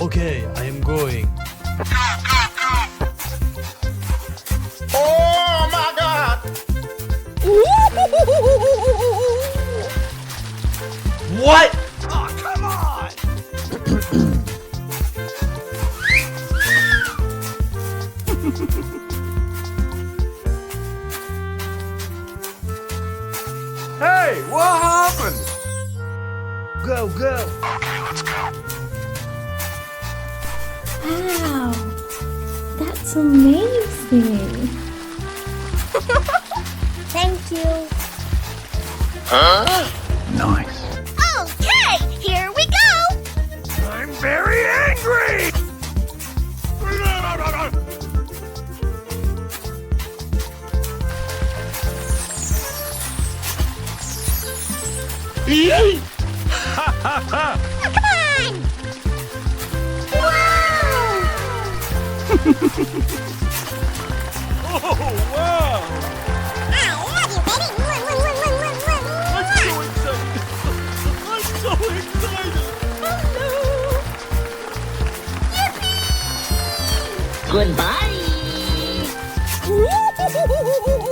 Okay, I am going. Oh my God! What? Oh, come on! Hey, what happened? Go, go. Wow, that's amazing. Thank you. Nice. Okay, here we go. I'm very angry! Ha ha ha! Come on. Wow. Oh, wow! I love you, baby. I'm so excited! I'm so excited! Hello. Goodbye. Yippee!